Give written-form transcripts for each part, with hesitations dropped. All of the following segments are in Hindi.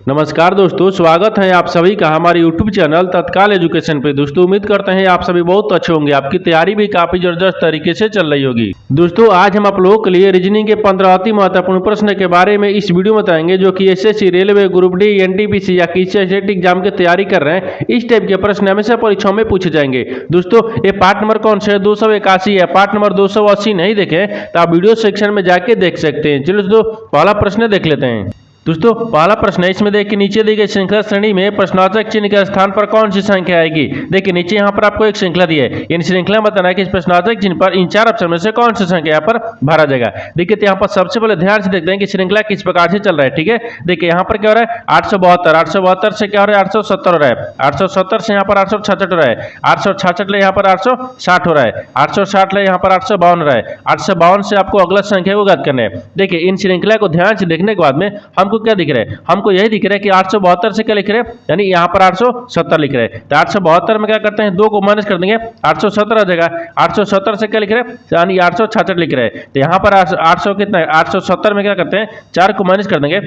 नमस्कार दोस्तों, स्वागत है आप सभी का हमारे यूट्यूब चैनल तत्काल एजुकेशन पे। दोस्तों उम्मीद करते हैं आप सभी बहुत अच्छे होंगे, आपकी तैयारी भी काफी जबरदस्त तरीके से चल रही होगी। दोस्तों आज हम आप लोगों के लिए रीजनिंग के 15 अति महत्वपूर्ण प्रश्न के बारे में इस वीडियो में बताएंगे, जो कि SSC, railway, group D, NTPC या किसी स्टेट एग्जाम की तैयारी कर रहे हैं। इस टाइप के प्रश्न हमेशा परीक्षाओं में पूछे जाएंगे। दोस्तों ये पार्ट नंबर कौन सा है? 281 है। पार्ट नंबर 280 नहीं देखे तो आप वीडियो सेक्शन में जाके देख सकते हैं। चलो दोस्तों पहला प्रश्न देख लेते हैं। दोस्तों पहला प्रश्न है, इसमें देखिए नीचे दी गई श्रृंखला श्रेणी में प्रश्नार्थक चिन्ह के स्थान पर कौन सी संख्या आएगी। देखिए नीचे यहाँ पर आपको एक श्रृंखला दी है, इन श्रृंखला में बताना है कि इस प्रश्नार्थक चिन्ह पर इन चार ऑप्शन में से कौन सी संख्या यहाँ पर भरा जाएगा। देखिए तो यहाँ पर सबसे पहले ध्यान से देखते हैं कि श्रृंखला किस प्रकार से चल रहा है। ठीक है, देखिए यहाँ पर क्या हो रहा है 872 से क्या हो रहा है 870 हो रहा है, 870 से यहाँ पर 866 हो रहा है, 866 ले यहाँ पर 860 हो रहा है, 860 ले यहाँ पर 852 हो रहा है, 852 से आपको अगला संख्या को ज्ञात करना है। देखिए इन श्रृंखला को ध्यान से देखने के बाद में हमको क्या दिख रहा है, हमको यही दिख रहा है कि 872 से क्या लिख रहे हैं, यानी यहाँ पर 870 लिख रहे हैं। तो 872 में क्या करते हैं, 2 को माइनस कर देंगे, 870 आ जाएगा। 870 से क्या लिख रहे हैं, यानी 866 लिख रहे हैं। तो यहाँ पर 800 कितना है, 870 में क्या करते हैं 4 को माइनस कर देंगे,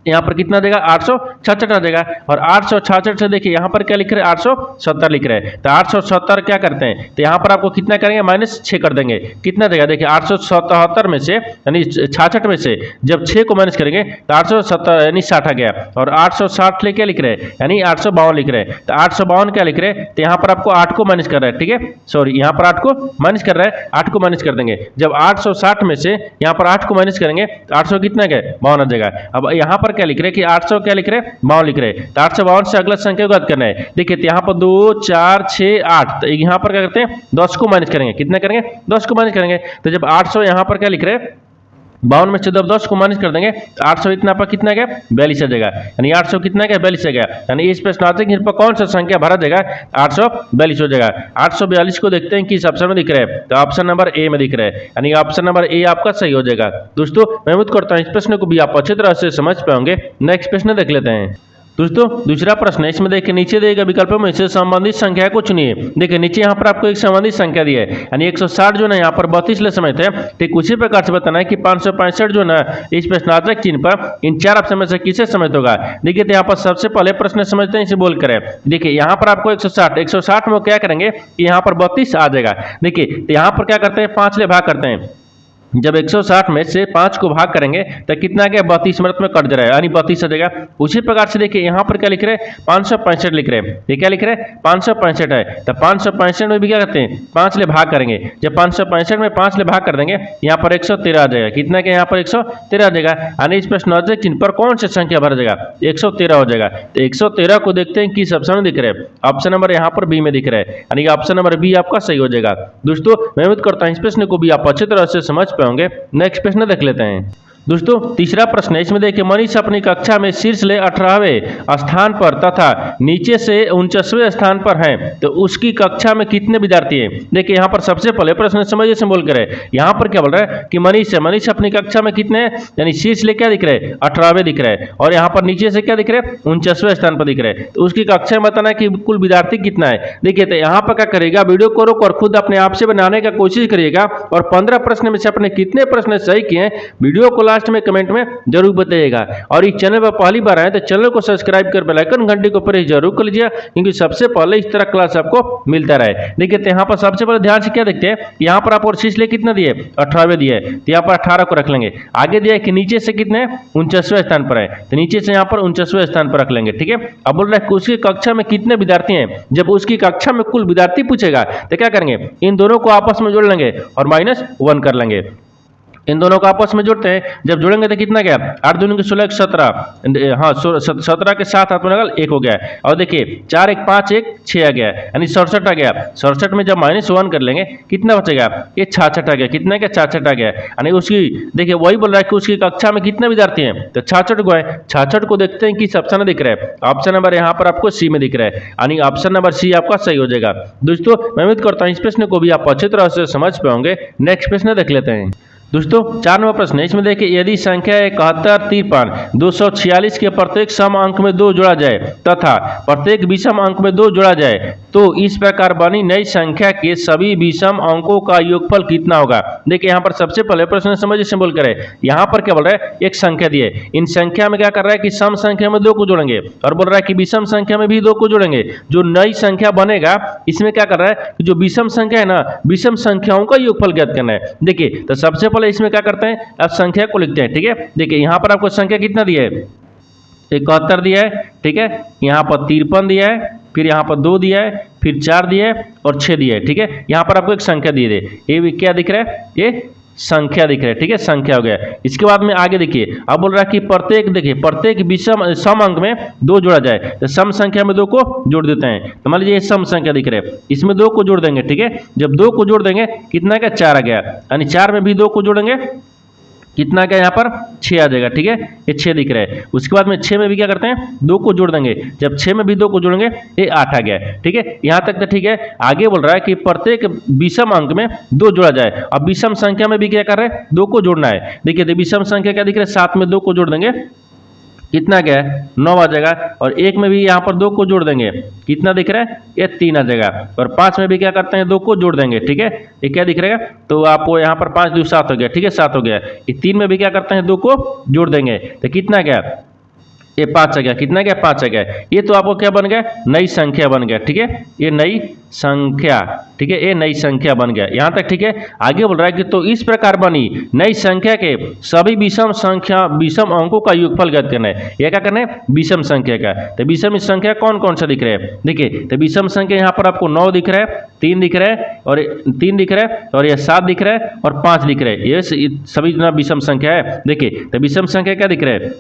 यहाँ पर कितना देगा 866 आ जाएगा। और 866 से देखिए यहाँ पर क्या लिख रहे हैं 870 लिख रहे हैं। तो 870 क्या करते हैं, तो यहाँ पर आपको कितना करेंगे -6 कर देंगे, कितना देगा देखिए 877 में से यानी 66 में से जब 6 को माइनस करेंगे तो 870 यानी 60 आ गया। और 860 ले क्या लिख रहे हैं, यानी 852 लिख रहे हैं। तो 852 क्या लिख रहे हैं, तो यहाँ पर आपको 8 को माइनस कर रहा है। ठीक है, सॉरी यहाँ पर 8 को माइनस कर रहा है, 8 को माइनस कर देंगे। जब 860 में से यहाँ पर 8 को माइनस करेंगे तो 800 कितना गया 52 आ जाएगा। अब यहाँ पर क्या लिख रहे हैं कि 800 क्या लिख रहे हैं 52 लिख रहे हैं। तो 852 से अगला संख्या को ज्ञात करना है। देखिए तो यहाँ पर 2 4 6 8, तो यहाँ पर क्या करते हैं 10 को माइनस करेंगे, कितना करेंगे 10 को माइनस करेंगे। तो जब 800 यहाँ पर क्या लिख रहे हैं 52 में से जब 10 को माइनस कर देंगे तो 800 इतना पर कितना गया 42 आ जाएगा, यानी 800 कितना गया 42 आ गया। यानी इस प्रश्नार्थक चिन्ह पर कौन सा संख्या भरा जाएगा 842 हो जाएगा। 842 को देखते हैं किस ऑप्शन में दिख रहा है, तो ऑप्शन नंबर ए में दिख रहा है, यानी ऑप्शन नंबर ए आपका सही हो जाएगा। दोस्तों मैं उम्मीद करता हूँ इस प्रश्न को भी आप अच्छी तरह से समझ पाएंगे। नेक्स्ट प्रश्न देख लेते हैं। दोस्तों दूसरा प्रश्न है, इसमें देखिए नीचे दिए गए विकल्पों में से संबंधित संख्या को चुनिए। देखिए नीचे यहाँ पर आपको एक संबंधित संख्या दी है, यानी 160 जो ना यहाँ पर 32 ले समय थे। ठीक उसी प्रकार से बताना है कि 565 जो ना इस प्रश्नार्थक चिन्ह पर इन चार ऑप्शन में से किसे समित होगा। देखिए तो यहाँ पर सबसे पहले प्रश्न समझते हैं, इसे बोल करें। देखिए यहाँ पर आपको 160 में क्या करेंगे कि यहाँ पर 32 आ जाएगा। देखिए तो यहाँ पर क्या करते हैं 5 ले भाग करते हैं। जब 160 में से 5 को भाग करेंगे तो कितना गया 32 मिनट में कट जा रहा है, यानी 32 आ जाएगा। उसी प्रकार से देखिए यहाँ पर क्या लिख रहे हैं 565 लिख रहे हैं। ये क्या लिख रहे हैं 565 है। तो 565 में भी क्या करते हैं 5 ले भाग करेंगे। जब 565 में 5 ले भाग कर देंगे यहाँ पर 113 आ जाएगा, कितना के यहाँ पर 113 आ जाएगा। यानी इस प्रश्नार्थक चिन्ह पर कौन सी संख्या भर जाएगा 113 हो जाएगा। तो 113 को देखते हैं किस ऑप्शन में दिख रहे हैं, ऑप्शन नंबर यहाँ पर बी में दिख रहा है, यानी ऑप्शन नंबर बी आपका सही हो जाएगा। दोस्तों मैं उम्मीद करता हूँ इस प्रश्न को भी आप अच्छी तरह से समझ होंगे। नेक्स्ट प्रश्न देख लेते हैं। दोस्तों तीसरा प्रश्न है, इसमें देखिए मनीष अपनी कक्षा में शीर्ष ले 18वें स्थान पर तथा नीचे से 49वें स्थान पर है, तो उसकी कक्षा में कितने विद्यार्थी हैं। देखिए यहाँ पर सबसे पहले प्रश्न समझिए से बोल कर है। यहाँ पर क्या बोल रहा है कि मनीष अपनी कक्षा में कितने हैं, यानी शीर्ष ले क्या दिख रहे हैं 18वें दिख रहे हैं, और यहाँ पर नीचे से क्या दिख रहे हैं 49वें स्थान पर दिख रहे हैं। तो उसकी कक्षा में बताना है कि कुल विद्यार्थी कितना है। देखिए तो यहाँ पर क्या करेगा, वीडियो को रोक और खुद अपने आप से बनाने का कोशिश करिएगा, और 15 प्रश्न में से अपने कितने प्रश्न सही किए हैं वीडियो को लास्ट में कमेंट में जरूर बताइएगा। और इस चैनल पर पहली बार आए तो चैनल को सब्सक्राइब कर बेल आइकन घंटी को प्रेस जरूर कर लीजिए, क्योंकि सबसे पहले इस तरह क्लास आपको मिलता रहे। देखिए तो यहाँ पर सबसे पहले ध्यान से क्या देखते हैं, यहाँ पर आप और शीर्ष ले कितना दिए 18वें दिए, तो यहाँ पर 18 को रख लेंगे। आगे दिया कि नीचे से कितने 49वें स्थान पर है, तो नीचे से यहाँ पर 49वें स्थान पर रख लेंगे। ठीक है, अब बोल रहा है उसकी कक्षा में कितने विद्यार्थी हैं। जब उसकी कक्षा में कुल विद्यार्थी पूछेगा तो क्या करेंगे, इन दोनों को आपस में जोड़ लेंगे और -1 कर लेंगे। इन दोनों को आपस में जोड़ते हैं, जब जोड़ेंगे तो कितना गया 8 दूनी के 16 17, हाँ 17 के साथ हाथ में लगा 1 हो गया। और देखिए 4 1 5 1 6 आ गया, यानी 67 आ गया। 67 में जब -1 कर लेंगे कितना बचेगा, ये 66 आ गया। कितना क्या 66 आ गया, यानी उसकी देखिए वही बोल रहा है कि उसकी कक्षा में कितने विद्यार्थी हैं, तो 66 को है। 66 को देखते हैं किस ऑप्शन में दिख रहा है, ऑप्शन नंबर यहाँ पर आपको सी में दिख रहा है, यानी ऑप्शन नंबर सी आपका सही हो जाएगा। दोस्तों मैं उम्मीद करता हूँ इस प्रश्न को भी आप अच्छी तरह से समझ पाओगे। नेक्स्ट प्रश्न देख लेते हैं। दोस्तों 4 नंबर प्रश्न है, इसमें देखिए यदि संख्या 71, 53, 246 के प्रत्येक सम अंक में 2 जोड़ा जाए तथा प्रत्येक विषम अंक में 2 जोड़ा जाए तो इस प्रकार बनी नई संख्या के सभी विषम अंकों का योगफल कितना होगा। देखिए यहाँ पर सबसे पहले प्रश्न समझिए सिंबल करें, यहाँ पर क्या बोल रहा है, एक संख्या दी है, इन संख्या में क्या कर रहा है कि सम संख्या में 2 को जोड़ेंगे और बोल रहा है कि विषम संख्या में भी 2 को जोड़ेंगे। जो नई संख्या बनेगा इसमें क्या कर रहा है कि जो विषम संख्या है ना, विषम संख्याओं का योगफल ज्ञात करना है। देखिए तो सबसे पहले इसमें क्या करते हैं, अब संख्या को लिखते हैं। ठीक है, देखिए यहाँ पर आपको संख्या कितना दिया है, 71 दिया है। ठीक है, यहाँ पर 53 दिया है, फिर यहाँ पर 2 दिया है, फिर 4 दिया है और 6 दिया है। ठीक है, यहाँ पर आपको एक संख्या दी है, ये भी क्या दिख रहा है, ये संख्या दिख रहा है। ठीक है, संख्या हो गया। इसके बाद में आगे देखिए, अब बोल रहा है कि प्रत्येक, देखिए प्रत्येक विषम सम अंक में 2 जोड़ा जाए तो सम संख्या में 2 को जोड़ देते हैं। तो मान लीजिए ये सम संख्या दिख रहा है, इसमें 2 को जोड़ देंगे। ठीक है, जब 2 को जोड़ देंगे कितना का 4 आ गया, यानी 4 में भी 2 को जोड़ेंगे कितना क्या, यहाँ पर 6 आ जाएगा। ठीक है, ये 6 दिख रहा है। उसके बाद में 6 में भी क्या करते हैं, 2 को जोड़ देंगे, जब 6 में भी 2 को जोड़ेंगे ये 8 आ गया। ठीक है, यहाँ तक तो ठीक है। आगे बोल रहा है कि प्रत्येक विषम अंक में 2 जोड़ा जाए। अब विषम संख्या में भी क्या कर रहे हैं, 2 को जोड़ना है। देखिए तो विषम संख्या क्या दिख रहा है, 7 में 2 को जोड़ देंगे कितना क्या है, 9 आ जाएगा। और 1 में भी यहाँ पर 2 को जोड़ देंगे कितना दिख रहा है, ये 3 आ जाएगा। और 5 में भी क्या करते हैं, 2 को जोड़ देंगे। ठीक है, ये क्या दिख रहेगा, तो आपको यहाँ पर 5 2 7 हो गया। ठीक है, 7 हो गया। ये 3 में भी क्या करते हैं, 2 को जोड़ देंगे तो कितना क्या, ये 5 आ गया। कितना क्या, 5 आ गया। ये तो आपको क्या बन गया, नई संख्या बन गया। ठीक है, ये नई संख्या। ठीक है, ये नई संख्या बन गया। यहाँ तक ठीक है। आगे बोल रहा है कि तो इस प्रकार बनी नई संख्या के सभी विषम संख्या, विषम अंकों का योगफल ज्ञात करना है। यह क्या करना है, विषम संख्या का। तो विषम संख्या कौन कौन सा दिख रहा है, देखिए तो विषम संख्या यहाँ पर आपको 9 दिख रहा है, 3 दिख रहा है और 3 दिख रहा है और यह 7 दिख रहा है और 5 दिख रहा है। ये सभी विषम संख्या है। देखिए तो विषम संख्या क्या दिख रहा है,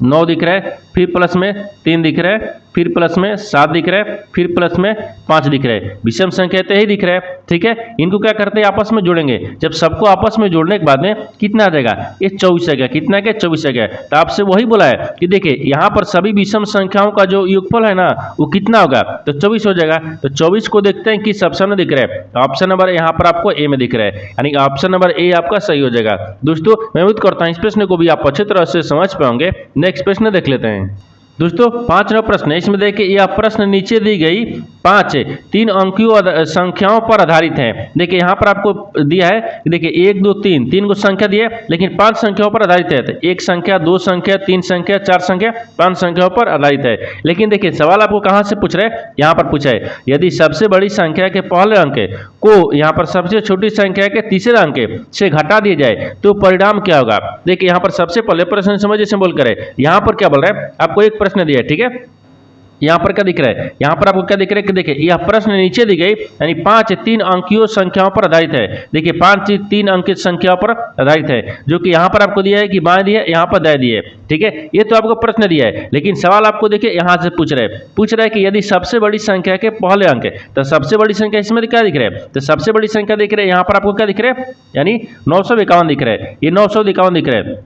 9 दिख रहा है, फिर प्लस में 3 दिख रहा है, फिर प्लस में 7 दिख रहा है, फिर प्लस में 5 दिख रहा है। विषम संख्या तो यही दिख रहा है। ठीक है, इनको क्या करते हैं, आपस में जोड़ेंगे। जब सबको आपस में जोड़ने के बाद में कितना आ जाएगा, ये 24 आ गया। कितना क्या, 24 आ गया। तो आपसे वही बोला है कि देखिए यहाँ पर सभी विषम संख्याओं का जो योगफल है ना वो कितना होगा, तो 24 हो जाएगा। तो 24 को देखते हैं किस ऑप्शन में दिख रहा है, तो ऑप्शन नंबर यहाँ पर आपको ए में दिख रहा है, यानी ऑप्शन नंबर ए आपका सही हो जाएगा। दोस्तों मैं उम्मीद करता हूँ इस प्रश्न को भी आप अच्छी तरह से समझ पाओगे। नेक्स्ट प्रश्न देख लेते हैं। दोस्तों 5 नंबर प्रश्न है, इसमें देखिए यह प्रश्न नीचे दी गई 5 3 अंकीय संख्याओं पर आधारित है। देखिए यहाँ पर आपको दिया है कि देखिए 1 2 3 को संख्या दी है, लेकिन 5 संख्याओं पर आधारित है। तो 1 संख्या, 2 संख्या, 3 संख्या, 4 संख्या, 5 संख्याओं पर आधारित है। लेकिन देखिए सवाल आपको कहाँ से पूछ रहे हैं, यहाँ पर पूछा है यदि सबसे बड़ी संख्या के पहले अंक को यहाँ पर सबसे छोटी संख्या के तीसरे अंक से घटा दिया जाए तो परिणाम क्या होगा। देखिए यहाँ पर सबसे पहले प्रश्न समझिए सिंबल करें। यहाँ पर क्या बोल रहा है, आपको एक प्रश्न दिया है। ठीक है, यहाँ पर क्या दिख रहा है, यहाँ पर आपको क्या दिख रहा है कि देखिए यह प्रश्न नीचे दी गई यानी 5 3 अंकीय संख्याओं पर आधारित है। देखिए 5 3 अंकित संख्याओं पर आधारित है, जो कि यहाँ पर आपको दिया है कि बाएं दिया है, यहाँ पर दाएं दिया है। ठीक है, ये तो आपको प्रश्न दिया है, लेकिन सवाल आपको देखिए यहाँ से पूछ रहा है कि यदि सबसे बड़ी संख्या के पहले अंक, तो सबसे बड़ी संख्या इसमें क्या दिख रहा है, तो सबसे बड़ी संख्या दिख रहा है यहाँ पर आपको क्या दिख रहा है, यानी 951 दिख रहा है। ये 951 दिख रहा है,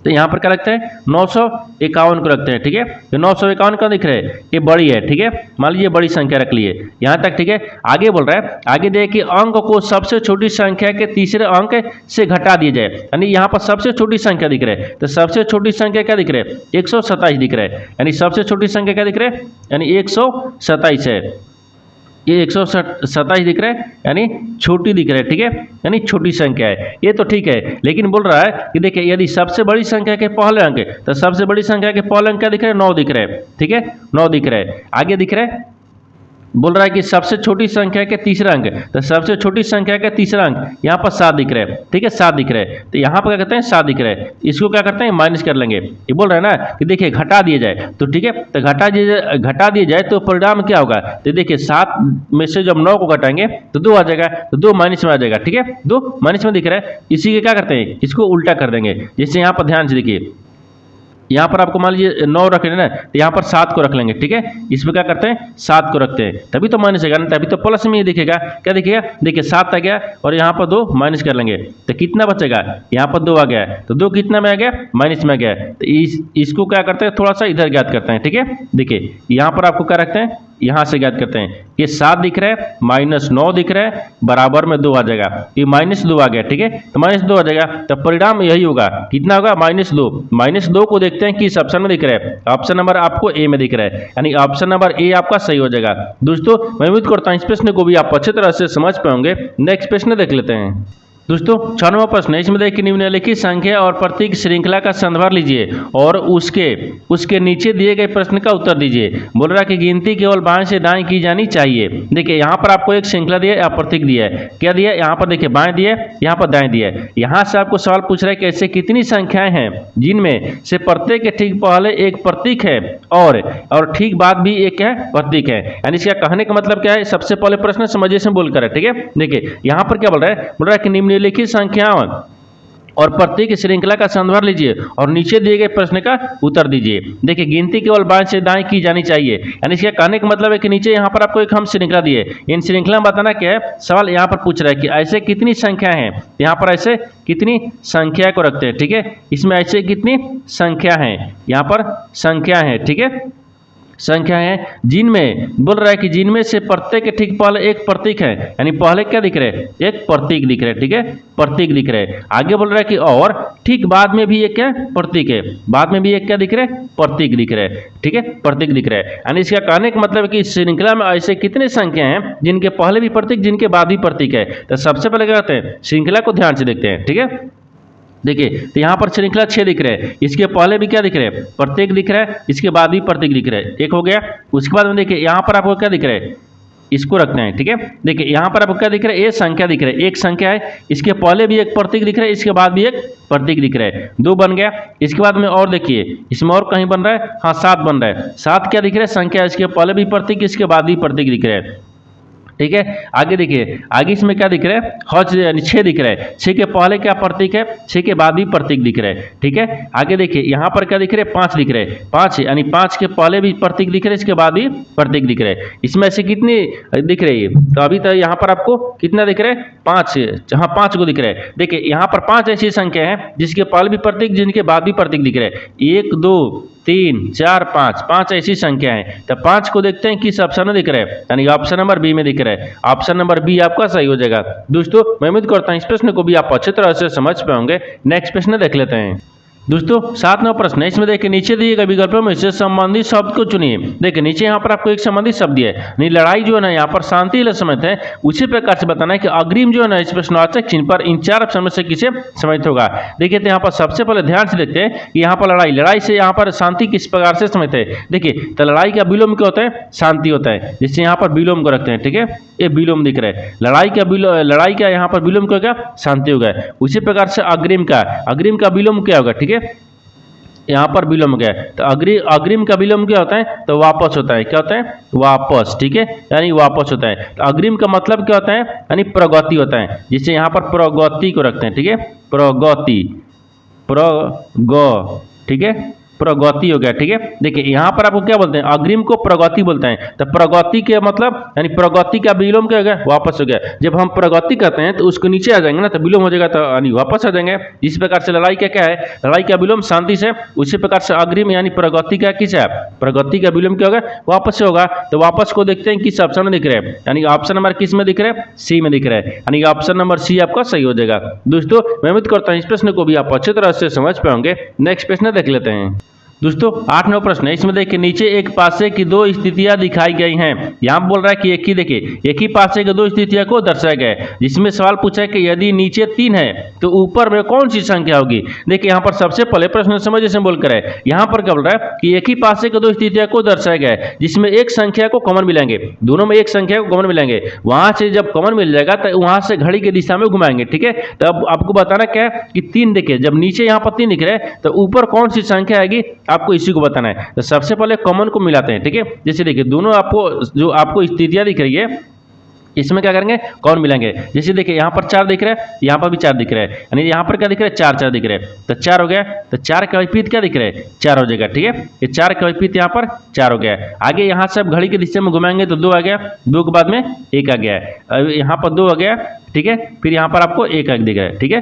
तो यहाँ पर क्या रखते हैं, 951 को रखते हैं। ठीक है, ये 951 का दिख रहा है, ये बड़ी है। ठीक है, मान लीजिए बड़ी संख्या रख लिए यहाँ तक। ठीक है, आगे बोल रहा है, आगे देखिए अंक को सबसे छोटी संख्या के तीसरे अंक से घटा दिया जाए, यानी यहाँ पर सबसे छोटी संख्या दिख रहा है। तो सबसे छोटी संख्या क्या दिख रहा है, 127 दिख रहा है, यानी सबसे छोटी संख्या क्या दिख रहा है, यानी 127 है। ये 127 दिख रहा है, यानी छोटी दिख रहा है। ठीक है, यानी छोटी संख्या है, ये तो ठीक है। लेकिन बोल रहा है कि देखिए यदि सबसे बड़ी संख्या के पहले अंक, तो सबसे बड़ी संख्या के पहले अंक क्या दिख रहा है, 9 दिख रहा है। ठीक है, 9 दिख रहा है। आगे दिख रहा है, बोल रहा है कि सबसे छोटी संख्या के तीसरा अंक, तो सबसे छोटी संख्या का तीसरा अंक यहाँ पर 7 दिख रहा है। ठीक है, 7 दिख रहा है, तो यहाँ पर क्या करते हैं, 7 दिख रहा है, इसको क्या करते हैं, माइनस कर लेंगे। ये बोल रहा है ना कि देखिए घटा दिया जाए, तो ठीक है, तो घटा दिया जाए तो परिणाम क्या होगा, तो देखिए 7 में से जब 9 को घटाएंगे तो 2 आ जाएगा, तो 2 माइनस में आ जाएगा। ठीक है, 2 माइनस में दिख रहा है, इसी के क्या करते हैं, इसको उल्टा कर देंगे। जैसे यहाँ पर ध्यान से देखिए, यहाँ पर आपको मान लीजिए 9 रख लेना, तो यहाँ पर 7 को रख लेंगे, ठीक है। इसमें क्या करते हैं 7 को रखते हैं, तभी तो माइनस आएगा ना, तभी तो प्लस में ही दिखेगा। क्या दिखेगा, देखिए 7 आ गया और यहाँ पर 2 माइनस कर लेंगे तो कितना बचेगा, यहाँ पर 2 आ गया, तो 2 कितना में आ गया, माइनस में आ गया। तो इसको क्या करते हैं थोड़ा सा इधर ज्ञात करते हैं, ठीक है। देखिए यहाँ पर आपको क्या रखते हैं, यहाँ से ज्ञात करते हैं कि 7 दिख रहा है माइनस 9 दिख रहा है बराबर में 2 आ जाएगा, ये -2 आ गया, ठीक है। तो -2 आ जाएगा, तो परिणाम यही होगा, कितना होगा -2। -2 को देखते हैं किस ऑप्शन में दिख रहा है, ऑप्शन नंबर आपको ए में दिख रहा है, यानी ऑप्शन नंबर ए आपका सही हो जाएगा। दोस्तों मैं उम्मीद करता हूँ इस प्रश्न को भी आप अच्छी तरह से समझ पाएंगे। नेक्स्ट प्रश्न देख लेते हैं। दोस्तों 6वां प्रश्न है, इसमें देखिए निम्नलिखित संख्या और प्रतीक श्रृंखला का संदर्भ लीजिए और उसके नीचे दिए गए प्रश्न का उत्तर दीजिए। बोल रहा है कि गिनती केवल बाएं से दाएं की जानी चाहिए। देखिए यहाँ पर आपको एक श्रृंखला दिया है या प्रतीक दिया है, क्या दिया है, यहाँ पर देखिए बाएं दिया है, यहाँ पर दाएं दिया है। यहाँ से आपको सवाल पूछ रहा है कि ऐसे कितनी संख्याएं हैं जिनमें से प्रत्येक के ठीक पहले एक प्रतीक है और ठीक बाद भी एक है प्रतीक है, यानी इसका कहने का मतलब क्या है, सबसे पहले प्रश्न समझिए से बोलकर है, ठीक है। देखिए यहाँ पर क्या बोल रहा है कि निम्नलिखित संख्याओं और प्रत्येक श्रृंखला का संदर्भ लीजिए और नीचे दिए गए प्रश्न का उत्तर दीजिए। देखिए गिनती केवल बाएं से दाएं की जानी चाहिए, यानी इसका कहने का मतलब है कि नीचे यहाँ पर आपको एक हम श्रृंखला दिए, इन श्रृंखला में बताना क्या है, सवाल यहाँ पर पूछ रहा है कि ऐसे कितनी संख्या है, यहाँ पर ऐसे कितनी संख्या को रखते हैं, ठीक है। इसमें ऐसे कितनी संख्या है, यहाँ पर संख्या है, ठीक है, संख्या है जिनमें बोल रहा है कि जिनमें से प्रत्येक के ठीक पहले एक प्रतीक है, यानी पहले क्या दिख रहा है, एक प्रतीक दिख रहा है, ठीक है, प्रतीक दिख रहा है। आगे बोल रहा है कि और ठीक बाद में भी एक क्या प्रतीक है, बाद में भी एक क्या दिख रहा है, प्रतीक दिख रहा है, ठीक है, प्रतीक दिख रहा है। यानी इसका कहने का मतलब है कि श्रृंखला में ऐसे कितने संख्या हैं जिनके पहले भी प्रतीक जिनके बाद भी प्रतीक है। तो सबसे पहले क्या कहते हैं, श्रृंखला को ध्यान से देखते हैं, ठीक है। देखिए तो यहाँ पर श्रृंखला 6 दिख रहे हैं, इसके पहले भी क्या दिख रहे हैं, प्रत्येक दिख रहा है, इसके बाद भी प्रतीक दिख रहा है, एक हो गया। उसके बाद में देखिए यहाँ पर आपको क्या दिख रहा है, इसको रखते हैं, ठीक है। देखिए यहाँ पर आपको क्या दिख रहा है, ये संख्या दिख रहा है, एक संख्या है, इसके पहले भी एक प्रतीक दिख रहा है, इसके बाद भी एक प्रतीक दिख रहा है, 2 बन गया। इसके बाद में और देखिए इसमें और कहीं बन रहा है, हाँ 7 बन रहा है, 7 क्या दिख रहा है, संख्या, इसके पहले भी प्रतीक, इसके बाद भी प्रतीक दिख रहा है, ठीक है। आगे देखिए, आगे इसमें क्या दिख रहा है, हज यानी 6 दिख रहा है, 6 के पहले क्या प्रतीक है, 6 के बाद भी प्रतीक दिख रहा है, ठीक है। आगे देखिए यहाँ पर क्या दिख रहा है, 5 दिख रहा है, 5 यानी 5 के पहले भी प्रतीक दिख रहा है, इसके बाद भी प्रतीक दिख रहा है। इसमें से कितनी दिख रही है, तो अभी तो यहाँ पर आपको कितना दिख रहा है, 5, हाँ 5 को दिख रहा है। देखिए यहाँ पर 5 ऐसी संख्या है जिसके पहले भी प्रतीक जिनके बाद भी प्रतीक दिख रहा है, 1 2 3 4 5 ऐसी संख्या है। तो 5 को देखते हैं किस ऑप्शन में दिख रहा है, यानी ऑप्शन नंबर बी में दिख रहा है, ऑप्शन नंबर बी आपका सही हो जाएगा। दोस्तों मैं उम्मीद करता हूं इस प्रश्न को भी आप अच्छी तरह से समझ पाएंगे। नेक्स्ट प्रश्न देख लेते हैं। दोस्तों 7वां प्रश्न है, इसमें देखिए नीचे दिए गए विकल्पों में से संबंधित शब्द को चुनिए। देखिए नीचे यहाँ पर आपको एक संबंधित शब्द दिया है, नहीं लड़ाई जो है ना यहाँ पर शांति समझते हैं, उसी प्रकार से बताना है कि अग्रिम जो है ना इस प्रश्नवाचक चिन्ह पर इन 4 ऑप्शन में से किसे समझते होगा। देखिए तो यहाँ पर सबसे पहले ध्यान से देखते हैं कि यहाँ पर लड़ाई से यहाँ पर शांति किस प्रकार से समझते हैं। देखिए तो लड़ाई का विलोम क्या होता है, शांति होता है, जिससे यहाँ पर विलोम को रखते हैं, ठीक है, ये विलोम दिख रहा है। लड़ाई का यहाँ पर विलोम क्या होगा, शांति होगा। उसी प्रकार से अग्रिम का विलोम क्या होगा, ठीक है, यहाँ पर विलोम गया, तो अग्रिम का विलोम क्या होता है, तो वापस होता है, क्या होता है, वापस, ठीक है, यानी वापस होता है। तो अग्रिम का मतलब क्या होता है, यानी प्रगति होता है, जिससे यहाँ पर प्रगति को रखते हैं, ठीक है, प्रगति, ठीक है, प्रगति हो गया, ठीक है। देखिए यहाँ पर आपको क्या बोलते हैं, अग्रिम को प्रगति बोलते हैं। तो प्रगति के मतलब यानी प्रगति का विलोम क्या हो गया, वापस हो गया। जब हम प्रगति करते हैं तो उसको नीचे आ जाएंगे ना, तो विलोम हो जाएगा, तो यानी वापस आ जाएंगे। इस प्रकार से लड़ाई का क्या है, लड़ाई का विलोम शांति से, उसी प्रकार से अग्रिम यानी प्रगति का किस है, प्रगति का विलोम क्या होगा, वापस से होगा। तो वापस को देखते हैं किस ऑप्शन में दिख रहा है, यानी ऑप्शन नंबर किस में दिख रहा है, सी में दिख रहा है, यानी ऑप्शन नंबर सी आपका सही हो जाएगा। दोस्तों मैं उम्मीद करता हूँ इस प्रश्न को भी आप अच्छी तरह से समझ पाएंगे। नेक्स्ट प्रश्न देख लेते हैं। दोस्तों 8वां प्रश्न है, इसमें देखिए नीचे एक पासे की 2 स्थितियां दिखाई गई हैं। यहाँ बोल रहा है कि एक ही पासे की 2 स्थितियों को दर्शाया गया है, जिसमें सवाल पूछा है कि यदि नीचे 3 है तो ऊपर में कौन सी संख्या होगी। देखिए यहाँ पर सबसे पहले प्रश्न समझ से बोलकर है, यहाँ पर क्या बोल रहा है कि एक ही पासे की 2 स्थितियों को दर्शाया गया है, जिसमें एक संख्या को कॉमन मिलेंगे, दोनों में एक संख्या को कॉमन मिलेंगे। वहां से जब कॉमन मिल जाएगा तो वहां से घड़ी की दिशा में घुमाएंगे, ठीक है। तो अब आपको बताना क्या है कि 3 देखिए, जब नीचे यहाँ पर 3 दिख रहा है तो ऊपर कौन सी संख्या आएगी, आपको इसी को बताना है। तो सबसे पहले कॉमन को मिलाते हैं, ठीक है। जैसे देखिए दोनों आपको जो आपको स्थितियां दिख रही है, इसमें क्या करेंगे, कौन मिलाएंगे। जैसे देखिए यहाँ पर 4 दिख रहा है, यहाँ पर भी 4 दिख रहा है, यानी यहाँ पर क्या दिख रहा है, 4 4 दिख रहा है, तो 4 हो गया। तो 4 का विपरीत क्या दिख रहा है, 4 हो जाएगा। ठीक है, ये 4 का विपरीत यहाँ पर 4 हो गया। आगे यहाँ से अब घड़ी की दिशा में घुमाएंगे तो 2 आ गया, 2 के बाद में 1 आ गया है, अब यहाँ पर 2 आ गया। ठीक है, फिर यहाँ पर आपको 1 दिख रहा है। ठीक है,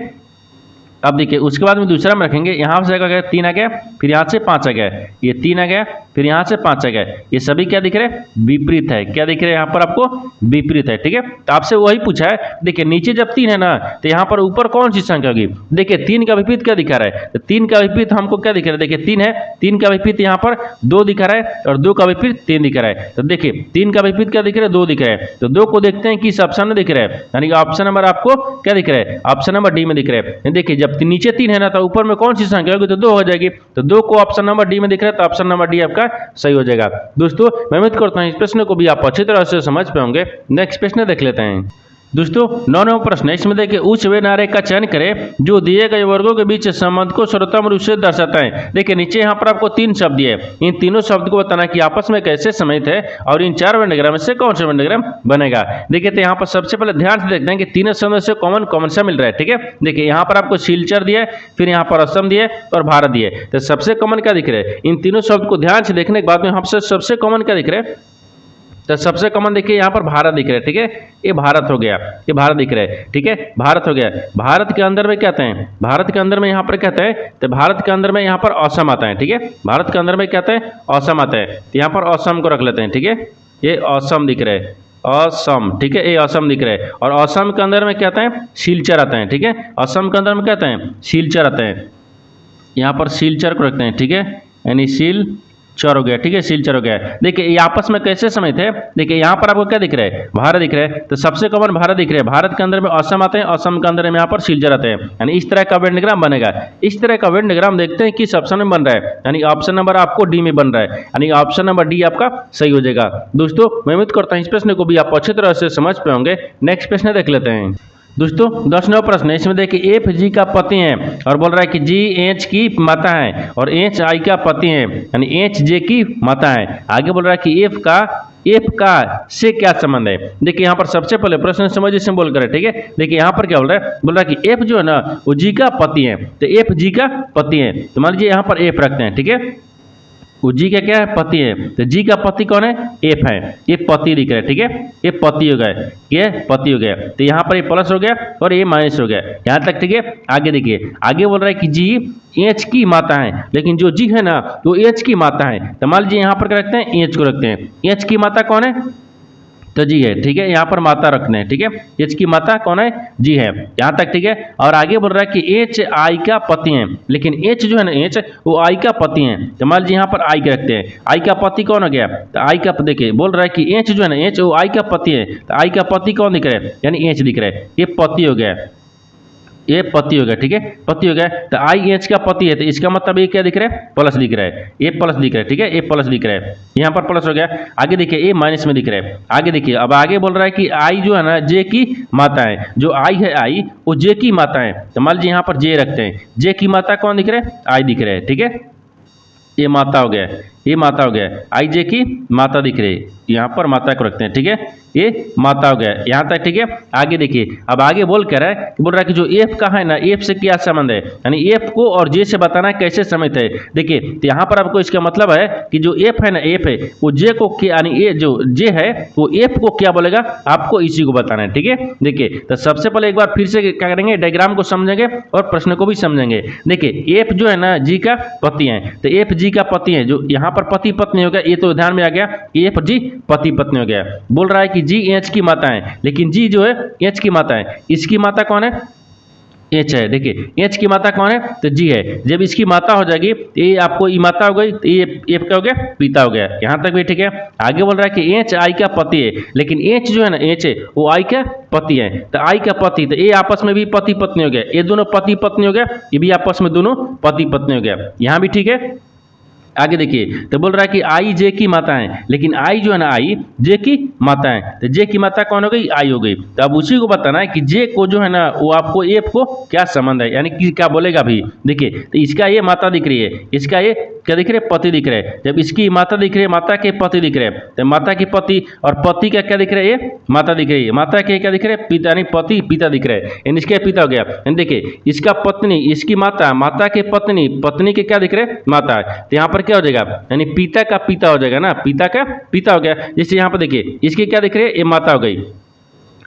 अब देखिए उसके बाद में दूसरा में रखेंगे, यहाँ से गया 3 आ गया, फिर यहाँ से 5 आ गया, ये 3 आ गया, फिर यहाँ से 5 आ गया। ये सभी क्या दिख रहे हैं, विपरीत है। क्या दिख रहे हैं यहाँ पर आपको, विपरीत है। ठीक है, तो आपसे वही पूछा है। देखिए नीचे जब 3 है ना, तो यहाँ पर ऊपर कौन सी संख्या होगी। देखिए 3 का विपरीत क्या दिखा रहा है, तो 3 का विपरीत हमको क्या दिख रहा है, देखिए 3 है, 3 का विपरीत यहाँ पर 2 दिखा रहा है, और 2 का विपरीत 3 दिखा रहा है। तो देखिए 3 का विपरीत क्या दिख रहा है, 2 दिख रहा है। तो 2 को देखते हैं किस ऑप्शन में दिख रहा है, यानी ऑप्शन नंबर आपको क्या दिख रहा है, ऑप्शन नंबर डी में दिख रहा है। देखिए जब नीचे 3 है ना, तो ऊपर में कौन सी संख्या होगी, तो 2 हो जाएगी। तो 2 को ऑप्शन नंबर डी में दिख रहा है, तो ऑप्शन नंबर डी आपका सही हो जाएगा। दोस्तों मैं उम्मीद करता हूं इस प्रश्न को भी आप अच्छी तरह से समझ पाएंगे। नेक्स्ट प्रश्न देख लेते हैं। दोस्तों 9वां प्रश्न, इसमें देखिए उच्च व नारे का चयन करें जो दिए गए वर्गों के बीच संबंध को सर्वोत्तम रूप से दर्शाता है। देखिए नीचे यहाँ पर आपको 3 शब्द दिए, इन तीनों शब्द को बताना कि आपस में कैसे संबंधित है और इन 4 वेन डायग्राम में से कौन सा वेन डायग्राम बनेगा। देखिए तो यहाँ पर सबसे पहले ध्यान से देखते हैं कि तीनों शब्द से कॉमन सा मिल रहा है। ठीक है, देखिए यहाँ पर आपको सिलचर दिया, फिर यहाँ पर असम दिए और भारत दिए। तो सबसे कॉमन क्या दिख रहा है, इन तीनों शब्द को ध्यान से देखने के बाद में हमसे सबसे कॉमन क्या दिख रहा है, तो सबसे कॉमन देखिए यहाँ पर भारत दिख रहा है। ठीक है, ये भारत हो गया, ये भारत दिख रहा है। ठीक है, भारत हो गया। भारत के अंदर में कहते हैं, भारत के अंदर में यहाँ पर कहते हैं, तो भारत के अंदर में यहाँ पर असम आता है। ठीक है, भारत के अंदर में कहते हैं असम आता है, तो यहाँ पर असम को रख लेते हैं। ठीक है, ये असम दिख रहा है, असम। ठीक है, ये असम दिख रहा है, और असम के अंदर में कहते हैं सिलचर आता है। ठीक है, असम के अंदर में कहते हैं सिलचर आता है, यहाँ पर सिलचर को रखते हैं। ठीक है, यानी सिलचर हो गया। ठीक है, सिलचर हो गया। देखिए ये आपस में कैसे समित है, देखिए यहाँ पर आपको क्या दिख रहा है, भारत दिख रहा है, तो सबसे कॉमन भारत दिख रहा है। भारत के अंदर में असम आते हैं, असम के अंदर में यहाँ पर सिलचर आते हैं, यानी इस तरह का वेन डायग्राम बनेगा। इस तरह का वेन डायग्राम देखते हैं किस ऑप्शन में बन रहा है, यानी ऑप्शन नंबर आपको डी में बन रहा है, यानी ऑप्शन नंबर डी आपका सही हो जाएगा। दोस्तों मैं उम्मीद करता हूँ इस प्रश्न को भी आप अच्छी तरह से समझ पाएंगे। नेक्स्ट प्रश्न देख लेते हैं। दोस्तों 10वां प्रश्न, इसमें देखिए एफ जी का पति है और बोल रहा है कि जी एच की माता है और एच आई का पति है, यानी एच जे की माता है। आगे बोल रहा है कि एफ का से क्या संबंध है। देखिए यहाँ पर सबसे पहले प्रश्न समझिए से बोल कर, ठीक है। देखिए यहाँ पर क्या बोल रहा है कि एफ जो है ना वो जी का पति है, तो एफ जी का पति है, तो मान लीजिए यहाँ पर एफ रखते हैं। ठीक है, वो जी का क्या है, पति है, तो जी का पति कौन है, एफ है, ये पति दिख रहा है। ठीक है, ये पति हो गया, ये पति हो गया, तो यहाँ पर ये प्लस हो गया और ये माइनस हो गया, यहाँ तक। ठीक है, आगे देखिए, आगे बोल रहा है कि जी एच की माता है, लेकिन जो जी है ना वो एच की माता है, तो मान लीजिए यहाँ पर क्या रखते हैं, एच को रखते हैं। एच की माता कौन है, तो जी है। ठीक है, यहाँ पर माता रखने हैं। ठीक है, एच की माता कौन है, जी है, यहाँ तक। ठीक है, और आगे बोल रहा है कि एच आई का पति है, लेकिन एच जो है ना एच वो आई का पति है, तो मान लीजिए यहाँ पर आई के रखते हैं। आई का पति कौन हो गया, तो आई का, देखिए बोल रहा है कि एच जो है ना एच वो आई का पति है, तो आई का पति कौन दिख रहा है, यानी एच दिख रहा है, ये पति हो गया, ये पति हो गया। ठीक है, पति हो गया, तो आई एच का पति है, तो इसका मतलब ये क्या दिख रहा है, प्लस दिख रहा है, ये प्लस दिख रहा है। ठीक है, ये प्लस दिख रहा है, यहाँ पर प्लस हो गया। आगे देखिए ये माइनस में दिख रहा है। आगे देखिए, अब आगे बोल रहा है कि आई जो है ना जे की माता है, जो आई है आई वो जे की माता है, तो मान लीजिए यहाँ पर जे रखते हैं। जे की माता कौन दिख रहा है, आई दिख रहा है। ठीक है, ये माता हो गया, ये माता हो गया, आई जे की माता दिख रही है, यहाँ पर माता को रखते हैं। ठीक है, ये माता हो गया, यहाँ तक। ठीक है, आगे देखिए, अब आगे बोल रहा है कि जो एफ का है ना, एफ से क्या संबंध है, यानी एफ को और जे से बताना कैसे संबंधित है। देखिए तो यहाँ पर आपको इसका मतलब है कि जो एफ है ना, एफ है वो जे को क्या, यानी ये जो जे है वो एफ को क्या बोलेगा, आपको इसी को बताना है। ठीक है, देखिए तो सबसे पहले एक बार फिर से क्या करेंगे, डायग्राम को समझेंगे और प्रश्न को भी समझेंगे। देखिए एफ जो है ना जी का पति है, तो एफ जी का पति है, जो यहाँ पर पति पत्नी हो गया, ये तो ध्यान में आ गया, एफ जी पति पत्नी हो गया। बोल रहा है कि जी एच की माता है, लेकिन जी जो है एच की माता है, इसकी माता कौन है, एच है। देखिए एच की माता कौन है, तो जी है। जब इसकी माता हो जाएगी तो ये आपको ई माता हो गई, तो ये एफ क्या हो गया, पिता हो गया, यहाँ तक भी। ठीक है, आगे बोल रहा है कि एच आई का पति है, लेकिन एच जो है ना एच है वो आई का पति है, तो आई का पति, तो ये आपस में भी पति पत्नी हो गया, ये दोनों पति पत्नी हो गया, ये भी आपस में दोनों पति पत्नी हो गया, यहाँ भी। ठीक है, आगे देखिए, तो बोल रहा है कि आई जे की माता है, लेकिन आई जो है ना आई जे की माता है, तो जे की माता कौन हो गई? आई हो गई। तो अब उसी को बताना है कि जे को जो है ना वो आपको एफ को क्या संबंध है, यानी कि क्या बोलेगा भी। देखिए, तो इसका ये माता दिख रही है, इसका ये क्या दिख रहे? पति दिख रहे हैं। जब इसकी माता दिख रही है, माता के पति दिख रहे हैं, तो माता की पति और पति का क्या दिख रहा है? ये माता दिख रही है। माता के क्या दिख रहे हैं? पिता, यानी पति पिता दिख रहे हैं, यानी इसके पिता हो गया। यानी देखिए, इसका पत्नी, इसकी माता, माता के पत्नी, पत्नी के क्या दिख रहे हैं? माता। तो यहाँ पर क्या हो जाएगा? यानी पिता का पिता हो जाएगा ना, पिता का पिता हो गया। जैसे यहाँ पर देखिए, इसकी क्या दिख रही है? ये माता हो गई,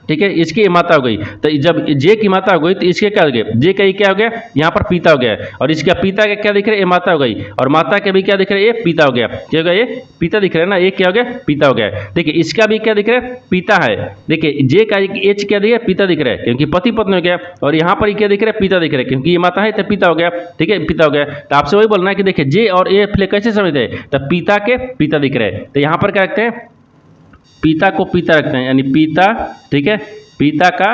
ठीक है, इसकी माता हो गई। तो जब जे की माता हो गई तो इसके क्या हो गया? जे का ये क्या हो गया? यहाँ पर पिता हो गया, और इसका पिता का क्या दिख रहा है? ये माता हो गई, और माता के भी क्या दिख रहा है? ये पिता हो गया। क्या हो गया? ये पिता दिख रहा है ना, ये क्या हो गया? पिता हो गया। देखिए, इसका भी क्या दिख रहा है? पिता है। देखिए, जे का एच क्या दिख रहा है? पिता दिख रहा है, क्योंकि पति पत्नी हो गया, और यहाँ पर क्या दिख रहा है? पिता दिख रहा है, क्योंकि ये माता है तो पिता हो गया, ठीक है, पिता हो गया। तो आपसे वही बोलना है कि देखिए, जे और ए फ्ले कैसे समझते हैं? तो पिता के पिता दिख रहे हैं, तो यहाँ पर क्या रखते हैं? पिता को पिता रखते हैं, यानी पिता, ठीक है, पिता का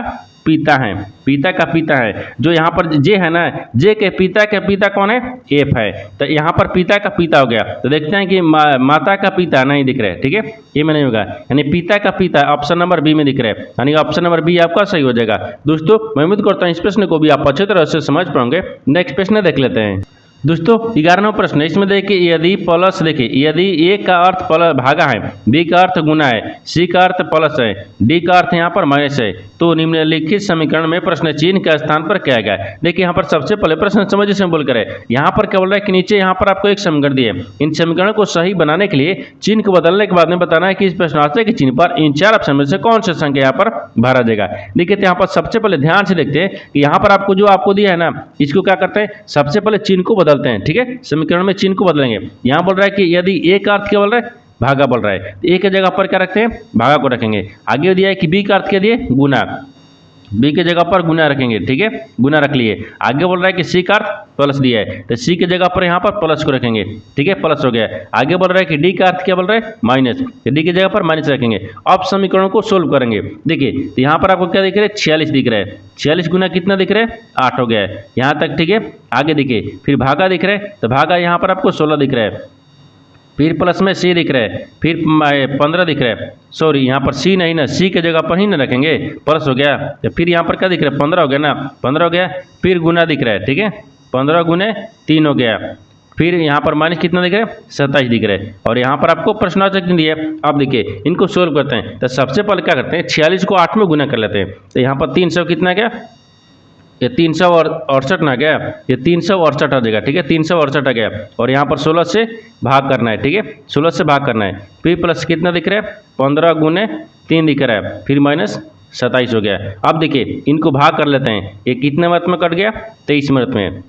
पिता है, पिता का पिता है। जो यहाँ पर जे है ना, जे के पिता कौन है? एफ है। तो यहाँ पर पिता का पिता हो गया। तो देखते हैं कि माता का पिता नहीं दिख रहा है, ठीक है, ये में नहीं होगा, यानी पिता का पिता ऑप्शन नंबर बी में दिख रहा है, यानी ऑप्शन नंबर बी आपका सही हो जाएगा। दोस्तों, मैं उम्मीद करता हूँ इस प्रश्न को भी आप अच्छे तरह से समझ पाओगे। नेक्स्ट प्रश्न देख लेते हैं। दोस्तों, 11वां प्रश्न, इसमें देखिए, यदि प्लस, देखिए, यदि ए का अर्थ प्लस भागा है, बी का अर्थ गुना है, सी का अर्थ प्लस है, डी का अर्थ यहाँ पर माइनस है, तो निम्नलिखित समीकरण में प्रश्न चिन्ह के स्थान पर क्या आएगा? देखिए, यहाँ पर सबसे पहले प्रश्न समझ से बोल कर है, यहाँ पर क्या बोल रहा है कि नीचे यहाँ पर आपको एक समीकरण दिए, इन समीकरणों को सही बनाने के लिए चिन्ह को बदलने के बाद में बताना है कि इस प्रश्नार्थक के चिन्ह पर इन चार ऑप्शन में से कौन सा संख्या यहाँ पर भरा जाएगा। देखिए, तो यहाँ पर सबसे पहले ध्यान से देखते हैं कि यहाँ पर आपको जो आपको दिया है ना, इसको क्या करते हैं? सबसे पहले चिन्ह को बदलते हैं, ठीक है, समीकरण में चिन्ह को बदलेंगे। यहाँ बोल रहा है कि यदि ए का अर्थ क्या बोल रहा है? भागा बोल रहा है, तो ए के जगह पर क्या रखते हैं? भागा को रखेंगे। आगे दिया है कि बी का अर्थ क्या दिए? गुना, बी के जगह पर गुना रखेंगे, ठीक है, गुना रख लिए। आगे बोल रहा है कि सी का अर्थ प्लस दिया है, तो सी के जगह पर यहाँ पर प्लस को रखेंगे, ठीक है, प्लस हो गया। आगे बोल रहा है कि डी का अर्थ क्या बोल रहा है? माइनस, तो डी की जगह पर माइनस रखेंगे। अब समीकरणों को सोल्व करेंगे। देखिए, तो यहाँ पर आपको क्या दिख रहा है? 46 दिख रहा है, 46 गुना कितना दिख रहा है? 8 हो गया है, यहाँ तक, ठीक है। आगे देखिए, फिर भागा दिख रहा है, तो भागा यहाँ पर आपको 16 दिख रहा है, फिर प्लस में सी दिख रहा है, फिर 15 दिख रहा है, सॉरी यहाँ पर सी नहीं ना, सी के जगह पर ही ना रखेंगे, प्लस हो गया। तो फिर यहाँ पर क्या दिख रहा है? 15 हो गया ना, 15 हो गया, फिर गुना दिख रहा है, ठीक है, 15 गुने 3 हो गया, फिर यहाँ पर माइनस कितना दिख रहा है? 27 दिख रहा है, और यहाँ पर आपको प्रश्नार्थक चिन्ह दिया है। अब देखिए, इनको सोल्व करते हैं। तो सबसे पहले क्या करते हैं? 46 को 8 में गुना कर लेते हैं, तो यहाँ पर 300 कितना गया? ये 368 ना गया, ये 368 आ जाएगा, ठीक है, 368 आ गया, और यहाँ पर 16 से भाग करना है, ठीक है, 16 से भाग करना है। फिर प्लस कितना दिख रहा है? 15 गुने 3 दिख रहा है, फिर माइनस 27 हो गया। अब देखिए, इनको भाग कर लेते हैं, ये कितने मिनट में कट गया? 23 मिनट में,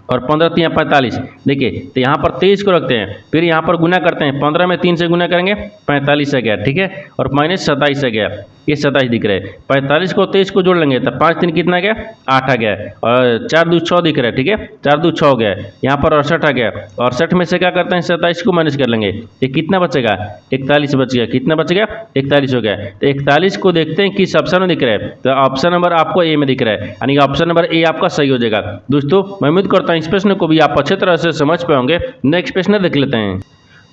और 15 3 45। देखिए, तो यहाँ पर 23 को रखते हैं, फिर यहाँ पर गुना करते हैं, 15 में 3 से गुना करेंगे, 45 आ गया, ठीक है, और माइनस 27 आ गया, ये 27 दिख रहा है। 45 को 23 को जोड़ लेंगे, तब 5 3 कितना गया? 8 आ गया, और 4 2 6 दिख रहा है, ठीक है, 4 2 6 हो गया, यहाँ पर 68 आ गया, 68 में से क्या करते हैं? 27 को माइनस कर लेंगे, ये कितना बचेगा? 41 बच गया, कितना बच गया? 41 हो गया। तो 41 को देखते हैं किस ऑप्शन में दिख रहा है, तो ऑप्शन नंबर आपको ए में दिख रहा है, यानी ऑप्शन नंबर ए आपका सही हो जाएगा। दोस्तों, मैं उम्मीद करता हूँ इस प्रश्न को भी आप अच्छे तरह से समझ पाओगे। नेक्स्ट प्रश्न देख लेते हैं।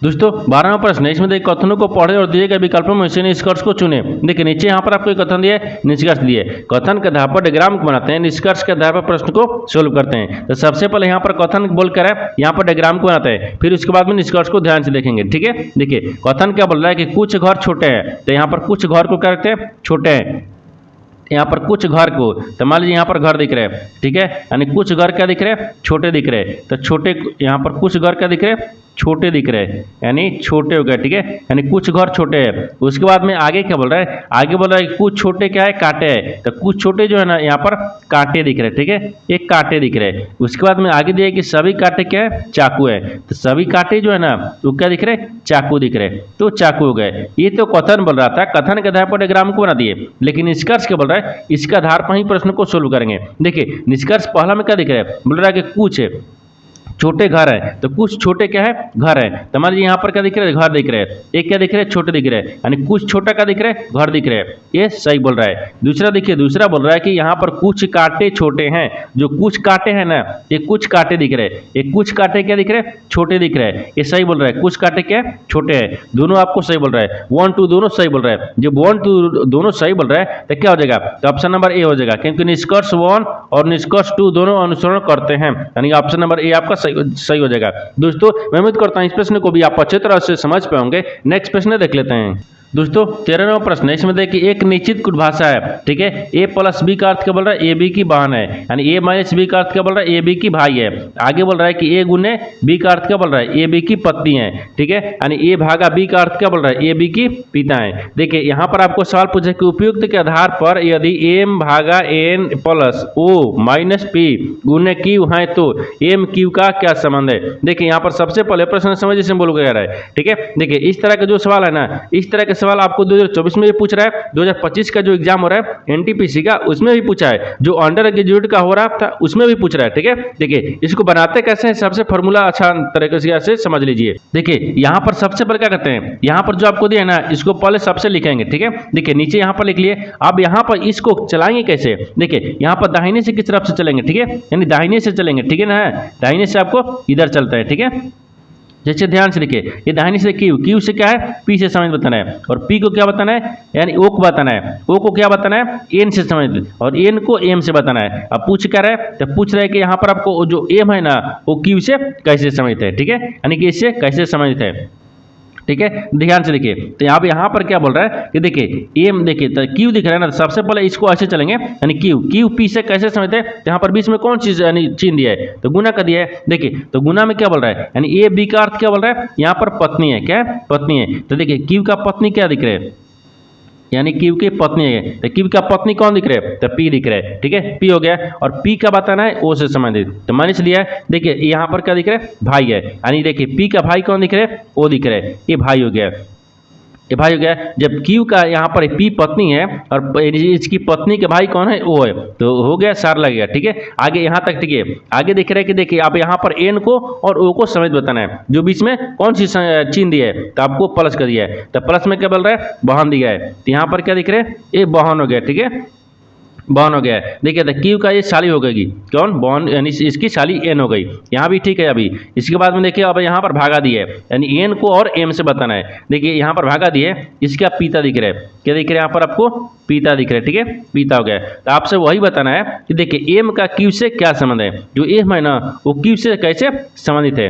दोस्तों, 12वां प्रश्न है, इसमें देखिए, कथनों को पढ़े और दिए गए विकल्पों में से निष्कर्ष को चुने। देखिए, नीचे यहाँ पर आपको एक कथन दिया है, निष्कर्ष दिए, कथन के आधार पर डायग्राम को बनाते हैं, निष्कर्ष के आधार पर प्रश्न को सोल्व करते हैं। तो सबसे पहले यहाँ पर कथन बोल कर है, यहाँ पर डायग्राम को बनाते हैं, फिर उसके बाद में निष्कर्ष को ध्यान से देखेंगे, ठीक है। देखिए, कथन क्या बोल रहा है कि कुछ घर छोटे हैं, तो यहाँ पर कुछ घर को क्या रखते हैं? छोटे हैं। यहाँ पर कुछ घर को, तो मान लीजिए यहाँ पर घर दिख रहे हैं, ठीक है, यानी कुछ घर क्या दिख रहे हैं? छोटे दिख रहे हैं। तो छोटे, यहाँ पर कुछ घर क्या दिख रहे हैं? छोटे दिख रहे हैं, यानी छोटे हो गए, ठीक है, यानी कुछ घर छोटे हैं। उसके बाद में आगे क्या बोल रहा है? आगे बोल रहा है कि कुछ छोटे क्या है? कांटे हैं। तो कुछ छोटे जो है ना, यहाँ पर कांटे दिख रहे हैं, ठीक है, ये कांटे दिख रहे हैं। उसके बाद में आगे दिया कि सभी कांटे क्या है? चाकू है। तो सभी कांटे जो है ना, वो क्या दिख रहे हैं? चाकू दिख रहे हैं, तो चाकू हो गए। ये तो कथन बोल रहा था, कथन के आधार पर डायग्राम को बना दिए, लेकिन निष्कर्ष क्या बोल रहा है? इसके आधार पर ही प्रश्न को सोल्व करेंगे। देखिए, निष्कर्ष पहला में क्या दिख रहा है? बोल रहा है कि कुछ है, छोटे घर है, तो कुछ छोटे क्या है, घर है। तो मान लीजिए यहाँ पर क्या दिख रहा है, घर दिख रहे हैं। एक क्या दिख रहे हैं, छोटे दिख रहे हैं, यानी कुछ छोटा क्या दिख रहा है, घर दिख रहे हैं। ये सही बोल रहा है। दूसरा देखिए, दूसरा बोल रहा है कि यहाँ पर कुछ कांटे छोटे हैं। जो कुछ कांटे हैं ना, ये कुछ कांटे दिख रहे हैं। ये कुछ कांटे क्या दिख रहे हैं, छोटे दिख रहे हैं। ये सही बोल रहा है। कुछ कांटे क्या है, छोटे हैं। दोनों आपको सही बोल रहा है। 1 2 दोनों सही बोल रहा है। जब 1 2 दोनों सही बोल रहा है तो क्या हो जाएगा, तो ऑप्शन नंबर ए हो जाएगा, क्योंकि निष्कर्ष 1 और निष्कर्ष 2 दोनों अनुसरण करते हैं, यानी ऑप्शन नंबर ए आपका सही हो जाएगा। दोस्तों मैं उम्मीद करता हूं इस प्रश्न को भी आप अच्छे तरह से समझ पाएंगे। नेक्स्ट प्रश्न देख लेते हैं। दोस्तों 13वां प्रश्न है, इसमें देखिए एक निश्चित कुछ भाषा है, ठीक है। ए प्लस बी का अर्थ क्या बोल रहा है, ए बी की बहन है, यानी ए माइनस बी का अर्थ क्या बोल रहा है, ए बी की भाई है। आगे बोल रहा है कि ए गुने बी का अर्थ क्या बोल रहा है, ए बी की पत्नी है, ठीक है। यानी ए भागा बी का अर्थ क्या बोल रहा है, ए बी की पिता है। देखिए यहाँ पर आपको सवाल पूछे कि उपयुक्त के आधार पर यदि एम भागा N plus O minus P गुने क्यू है तो एम क्यू का क्या संबंध है। देखिए यहाँ पर सबसे पहले प्रश्न समझ से बोल गया है, ठीक है। देखिए इस तरह का जो सवाल है ना, इस तरह के सवाल आपको 2024 में भी पूछ रहा है, 2025 का जो एग्जाम हो रहा है एनटीपीसी का उसमें भी पूछा है, जो अंडर ग्रेजुएट का हो रहा था उसमें भी पूछ रहा है, ठीक है। देखिए इसको बनाते कैसे हैं, सबसे फॉर्मूला अच्छा तरीके से समझ लीजिए। देखिए यहाँ पर सबसे पहले क्या करते हैं, यहाँ पर जो आपको दिया है ना, इसको पहले सबसे लिखेंगे, ठीक है। देखिए नीचे यहाँ पर लिख लिए। अब यहाँ पर इसको चलाएंगे कैसे, देखिए यहाँ पर दाहिने से किस तरफ से चलेंगे, ठीक है, यानी दाहिने से चलेंगे, ठीक है ना। दाहिने से आपको इधर चलता है, ठीक है। जैसे ध्यान से देखिए, ये दाहिने से क्यू, क्यू से क्या है, पी से समझ बताना है, और पी को क्या बताना है, यानी ओ को बताना है, ओ को क्या बताना है, एन से समझ, और एन को एम से बताना है। अब पूछ क्या रहा है, तो पूछ रहे हैं कि यहाँ पर आपको जो एम है ना वो क्यू से कैसे समझते हैं, ठीक है, यानी कि इससे कैसे समझते हैं, ठीक है। ध्यान से देखिए, तो यहाँ पर क्या बोल रहा है कि देखिए एम, देखिए तो क्यू दिख रहा है ना, तो सबसे पहले इसको ऐसे चलेंगे, यानी क्यू, क्यू पी से कैसे समझते हैं, तो यहाँ पर बीच में कौन चीज यानी चिन्ह दिया है, तो गुना का दिया है। देखिए तो गुना में क्या बोल रहा है, यानी ए बी का अर्थ क्या बोल रहा है, यहाँ पर पत्नी है, क्या है, पत्नी है। तो देखिए क्यू का पत्नी क्या दिख रहा है, यानी क्यू की पत्नी है। तो क्यू का पत्नी कौन दिख रहा है, तो पी दिख रहा है, ठीक है, पी हो गया। और पी का बताना है ओ से संबंधित, तो माइनस लिया है। देखिए यहाँ पर क्या दिख रहा है, भाई है, यानी देखिए पी का भाई कौन दिख रहा है, ओ दिख रहा है, ये भाई हो गया, ये भाई हो गया। जब क्यू का यहाँ पर पी पत्नी है और इसकी पत्नी के भाई कौन है, ओ है, तो हो गया, सार लग गया, ठीक है। आगे यहाँ तक, ठीक है। आगे दिख रहा है कि देखिए आप यहाँ पर एन को और ओ को समझ बताना है, जो बीच में कौन सी चिन्ह दिया है, तो आपको प्लस कर दिया है। तो प्लस में क्या बोल रहा है, बहन दिया है, तो यहाँ पर क्या दिख रहा है, ये बहन हो गया, ठीक है, बहन हो गया है। देखिए तो क्यू का ये साली हो गई, कौन, बहन, यानी इसकी साली एन हो गई, यहाँ भी ठीक है। अभी इसके बाद में देखिए अब यहाँ पर भागा दिए, यानी एन को और एम से बताना है। देखिए यहाँ पर भागा दिए, इसका पिता दिख रहा है, क्या दिख रहा है, यहाँ पर आपको पिता दिख रहा है, ठीक है, पिता हो गया। तो आपसे वही बताना है कि देखिए एम का क्यू से क्या संबंध है, जो एम है ना वो क्यू से कैसे संबंधित है,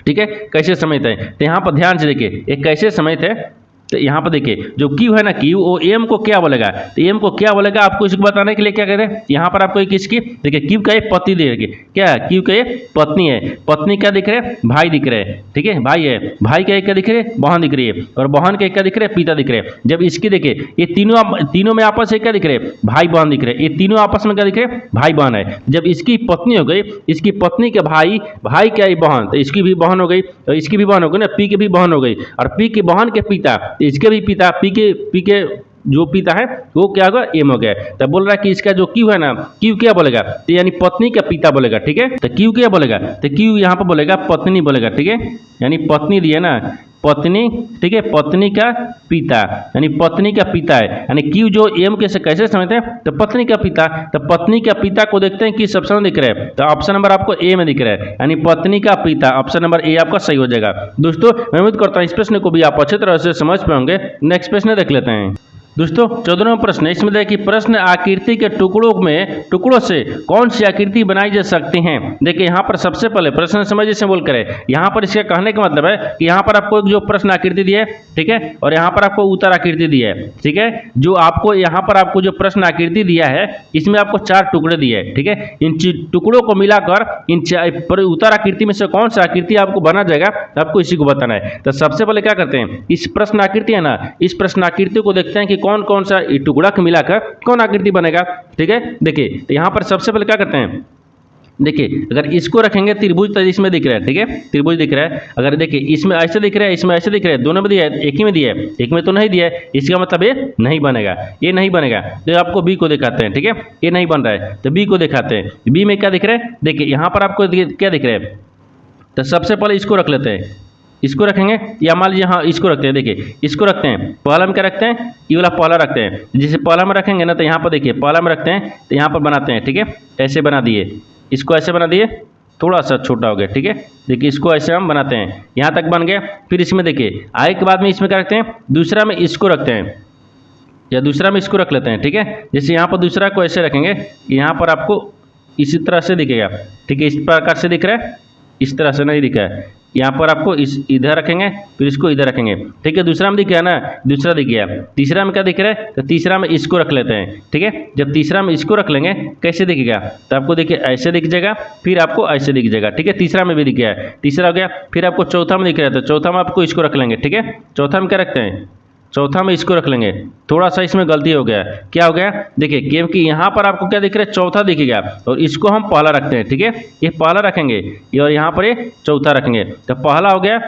ठीक है, कैसे संबंधित है। तो यहाँ पर ध्यान से देखिए ये कैसे संबंधित है। तो यहाँ पर देखिए जो क्यू है ना, क्यू वो एम को क्या बोलेगा, तो एम को क्या बोलेगा, आपको इसको बताने के लिए क्या कहते हैं, यहाँ पर आपको किसकी, देखिए क्यू का एक पत्नी देगी, क्या क्यू का एक पत्नी है, पत्नी क्या दिख रहे हैं, भाई दिख रहे हैं, ठीक है, भाई है, भाई का एक क्या दिख रहे हैं, बहन दिख रही है, और बहन के क्या दिख रहे हैं, पिता दिख रहे हैं। जब इसकी देखिए ये तीनों में आपस में क्या दिख रहे हैं, भाई बहन दिख रहे हैं, ये तीनों आपस में क्या दिख रहे हैं, भाई बहन है। जब इसकी पत्नी हो गई, इसकी पत्नी के भाई, भाई क्या बहन, तो इसकी भी बहन हो गई, और इसकी भी बहन हो गई ना, पी की भी बहन हो गई, और पी की बहन के पिता, इसके भी पिता, पी के जो पिता है वो क्या होगा, एम हो गया। तो बोल रहा है कि इसका जो क्यू है ना, क्यू क्या बोलेगा, तो यानी पत्नी का पिता बोलेगा, ठीक है। तो क्यू क्या बोलेगा, तो क्यू यहाँ पर बोलेगा पत्नी बोलेगा, ठीक है, यानी पत्नी दिए ना, पत्नी, ठीक है, पत्नी का पिता, यानी पत्नी का पिता है। यानी क्यू जो एम के से कैसे समझते हैं, तो पत्नी का पिता, तो पत्नी का पिता को देखते हैं किस ऑप्शन में दिख रहा है, तो ऑप्शन नंबर आपको ए में दिख रहा है, यानी पत्नी का पिता, ऑप्शन नंबर ए आपका सही हो जाएगा। दोस्तों मैं उम्मीद करता हूँ इस प्रश्न को भी आप अच्छी तरह से समझ पाएंगे। नेक्स्ट प्रश्न देख लेते हैं। दोस्तों 14वां प्रश्न, इसमें देखिए प्रश्न आकृति के टुकड़ों से कौन सी आकृति बनाई जा सकती है। देखिए यहाँ पर सबसे पहले प्रश्न समझिए से बोल करें, यहाँ पर इसका कहने का मतलब है कि यहाँ पर आपको जो प्रश्न आकृति दी है, ठीक है, और यहाँ पर आपको उत्तर आकृति दी है, ठीक है। जो आपको यहाँ पर आपको जो प्रश्न आकृति दिया है इसमें आपको 4 टुकड़े दिए हैं, ठीक है। इन टुकड़ों को मिलाकर इन उत्तर आकृति में से कौन सा आकृति आपको बना जाएगा, आपको इसी को बताना है। तो सबसे पहले क्या करते हैं, इस प्रश्न आकृति है ना, इस प्रश्न आकृति को देखते हैं कि कौन कौन सा टुकड़ा मिलाकर कौन आकृति बनेगा, ठीक है। देखिए तो यहाँ पर सबसे पहले क्या करते हैं, देखिए अगर इसको रखेंगे त्रिभुज तो इसमें दिख रहा है, ठीक है, त्रिभुज दिख रहा है। अगर देखिए इसमें ऐसे दिख रहा है, इसमें ऐसे दिख रहा है, दोनों में दिया है, एक ही में दिया है, एक में तो नहीं दिया है, इसका मतलब ये नहीं बनेगा, ये नहीं बनेगा। तो आपको बी को दिखाते हैं, ठीक है, ये नहीं बन रहा है तो बी को दिखाते हैं। बी में क्या दिख रहा है, देखिए यहाँ पर आपको क्या दिख रहा है, तो सबसे पहले इसको रख लेते हैं, इसको रखेंगे या मान लीजिए हाँ इसको रखते हैं। देखिए इसको रखते हैं, पहला में क्या रखते हैं, ये वाला पहला रखते हैं। जैसे पहला में रखेंगे ना तो यहाँ पर देखिए पहला में रखते हैं तो यहाँ पर बनाते हैं, ठीक है, ऐसे बना दिए, इसको ऐसे बना दिए, थोड़ा सा छोटा हो गया, ठीक है। देखिए इसको ऐसे हम बनाते हैं, यहाँ तक बन गया। फिर इसमें देखिए आगे के बाद में इसमें क्या रखते हैं, दूसरा में इसको रखते हैं या दूसरा में इसको रख लेते हैं, ठीक है। जैसे यहाँ पर दूसरा को ऐसे रखेंगे, यहाँ पर आपको इसी तरह से दिखेगा, ठीक है, इस प्रकार से दिख रहा है, इस तरह से नहीं दिखा है। यहाँ पर आपको इस इधर रखेंगे, फिर इसको इधर रखेंगे, ठीक है। दूसरा में दिख गया ना, दूसरा दिख गया। तीसरा में क्या दिख रहा है, तो तीसरा में इसको रख लेते हैं, ठीक है। जब तीसरा में इसको रख लेंगे कैसे दिखेगा, तो आपको देखिए ऐसे दिख जाएगा, फिर आपको ऐसे दिख जाएगा, ठीक है। तीसरा में भी दिख गया है, तीसरा हो गया। फिर आपको चौथा में दिख रहा है, तो चौथा में आपको इसको रख लेंगे, ठीक है। चौथा में क्या रखते हैं, चौथा में इसको रख लेंगे। थोड़ा सा इसमें गलती हो गया, क्या हो गया, देखिए क्योंकि यहाँ पर आपको क्या दिख रहा है, चौथा दिखेगा और इसको हम पहला रखते हैं, ठीक है। ये पहला रखेंगे और यहाँ पर ये चौथा रखेंगे, तो पहला हो गया,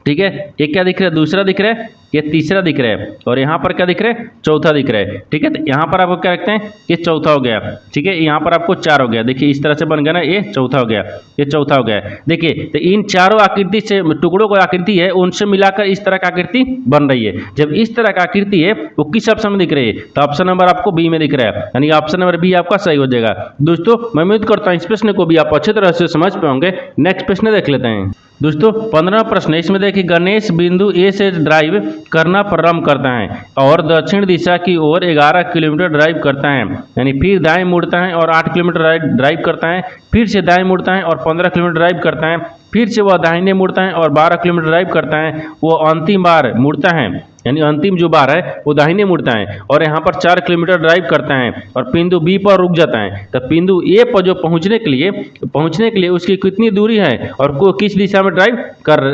ठीक है। ये क्या दिख रहा है, दूसरा दिख रहा है, ये तीसरा दिख रहा है और यहाँ पर क्या दिख रहा है, चौथा दिख रहा है, ठीक है। तो यहाँ पर आपको क्या रखते हैं, ये चौथा हो गया, ठीक है। यहाँ पर आपको 4 हो गया, देखिए इस तरह से बन गया ना, ये चौथा हो गया, ये चौथा हो गया। देखिए तो इन चारों आकृति से टुकड़ों को आकृति है, उनसे मिलाकर इस तरह का आकृति बन रही है। जब इस तरह का आकृति है वो किस ऑप्शन में दिख रही है, तो ऑप्शन नंबर आपको बी में दिख रहा है, यानी ऑप्शन नंबर बी आपका सही हो जाएगा। दोस्तों मैं उम्मीद करता हूँ इस प्रश्न को भी आप अच्छे तरह से समझ पाओगे। नेक्स्ट प्रश्न देख लेते हैं दोस्तों, 15वां प्रश्न। इसमें देखिए गणेश बिंदु ए से ड्राइव करना प्रारंभ करता है और दक्षिण दिशा की ओर 11 किलोमीटर ड्राइव करता है, यानी फिर दाएं मुड़ता है और 8 किलोमीटर ड्राइव करता है, फिर से दाएं मुड़ता है और 15 किलोमीटर ड्राइव करता है, फिर से वह दाहिने मुड़ता है और 12 किलोमीटर ड्राइव करता है। वो अंतिम बार मुड़ता है, यानी अंतिम जो बार है वो दाहिने मुड़ता है और यहाँ पर 4 किलोमीटर ड्राइव करता है और बिंदु बी पर रुक जाता है। तो बिंदु ए पर जो पहुँचने के लिए उसकी कितनी दूरी है और को किस दिशा में ड्राइव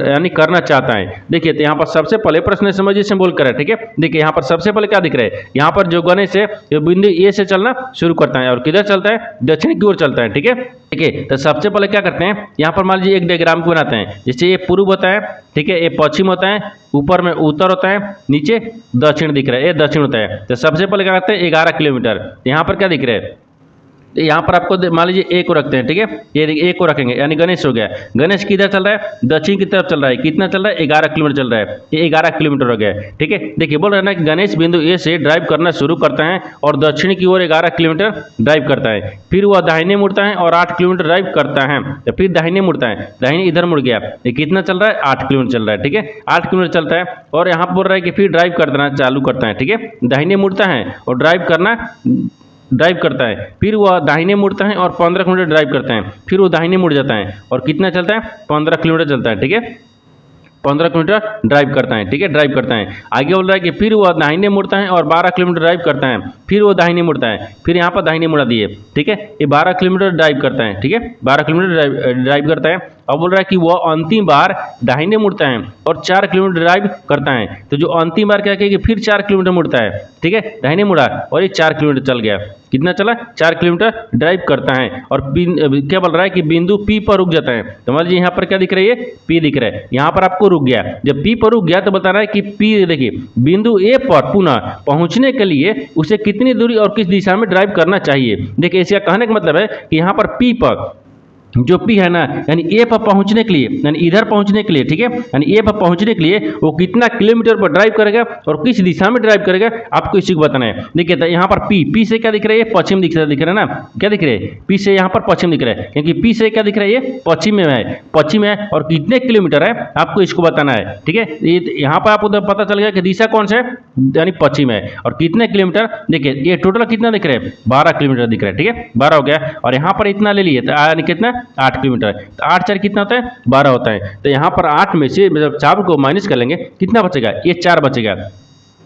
यानी करना चाहता है। देखिए तो यहाँ पर सबसे पहले प्रश्न समझिए से बोल कर है, ठीक है। देखिए यहाँ पर सबसे पहले क्या दिख रहा है, यहाँ पर जो गणेश है ये बिंदु ए से चलना शुरू करता है और किधर चलता है, दक्षिण की ओर चलता है, ठीक है। ठीक है, तो सबसे पहले क्या करते हैं, यहाँ पर मान लीजिए एक डायग्राम को बनाते हैं। जैसे ये पूर्व होता है, ठीक है, ये पश्चिम होता है, ऊपर में उत्तर होता है, नीचे दक्षिण दिख रहा है, ये दक्षिण होता है। तो सबसे पहले क्या करते हैं 11 किलोमीटर। यहाँ पर क्या दिख रहा है, यहाँ पर आपको मान लीजिए ए को रखते हैं, ठीक है, ये ए को रखेंगे, यानी गणेश हो गया। गणेश किधर चल रहा है, दक्षिण की तरफ चल रहा है, कितना चल रहा है 11 किलोमीटर चल रहा है, ये 11 किलोमीटर हो गया, ठीक है। देखिए बोल रहे हैं ना कि गणेश बिंदु ए से ड्राइव करना शुरू करता है और दक्षिण की ओर 11 किलोमीटर ड्राइव करता है, फिर वह दाहिने मुड़ता है और 8 किलोमीटर ड्राइव करता है, तो फिर दाहिने मुड़ता है, दाहिने इधर मुड़ गया, ये कितना चल रहा है 8 किलोमीटर चल रहा है, ठीक है, 8 किलोमीटर चलता है। और यहाँ पर बोल रहा है कि फिर ड्राइव करना चालू करता है, ठीक है, दाहिने मुड़ता है और ड्राइव करता है, फिर वह दाहिने मुड़ता है और 15 किलोमीटर ड्राइव करता है, फिर वो दाहिने मुड़ जाता है और कितना चलता है 15 किलोमीटर चलता है, ठीक है, 15 किलोमीटर ड्राइव करता है, ठीक है, ड्राइव करता है। आगे बोल रहा है कि फिर वह दाहिने मुड़ता है और 12 किलोमीटर ड्राइव करता है, फिर वो दाहिने मुड़ता है, फिर यहाँ पर दाहिने मुड़ा दिए, ठीक है, ये 12 किलोमीटर ड्राइव करता है, ठीक है, 12 किलोमीटर ड्राइव करता है। अब बोल रहा है कि वह अंतिम बार दाहिने मुड़ता है और 4 किलोमीटर ड्राइव करता है। तो जो अंतिम बार क्या कहेगी, फिर 4 किलोमीटर मुड़ता है, ठीक है, दाहिने मुड़ा और ये 4 किलोमीटर चल गया, कितना चला 4 किलोमीटर ड्राइव करता है और क्या बोल रहा है कि बिंदु पी पर रुक जाता है। तो मान लीजिए यहाँ पर क्या दिख रहा है, ये पी दिख रहा है, यहाँ पर आपको रुक गया। जब पी पर रुक गया तो बता रहा है कि पी, देखिए बिंदु ए पर पुनः पहुंचने के लिए उसे कितनी दूरी और किस दिशा में ड्राइव करना चाहिए। देखिए इसका कहने का मतलब है कि यहाँ पर पी पर जो पी है ना, यानी ए पर पहुंचने के लिए, यानी इधर पहुंचने के लिए, ठीक है, यानी ए पर पहुंचने के लिए वो कितना किलोमीटर पर ड्राइव करेगा और किस दिशा में ड्राइव करेगा, आपको इसी को बताना है। देखिए तो यहाँ पर पी से क्या दिख रहा है, ये पश्चिम दिख रहा है ना, क्या दिख रहा है, पी से यहाँ पर पश्चिम दिख रहा है, क्योंकि पी से क्या दिख रहा है, ये पश्चिम में है, पश्चिम है और कितने किलोमीटर है आपको इसको बताना है, ठीक है। यहाँ पर आपको पता चल गया कि दिशा कौन सा है, यानी पश्चिम है और कितने किलोमीटर। देखिए ये टोटल कितना दिख रहा है, 12 किलोमीटर दिख रहा है, ठीक है, 12 हो गया और यहाँ पर इतना ले लिए तो यानी कितना 8 किलोमीटर, तो 8 4 कितना होता है 12 होता है। तो यहाँ पर 8 में से मतलब 4 को माइनस कर लेंगे, कितना बचेगा, ये 4 बचेगा,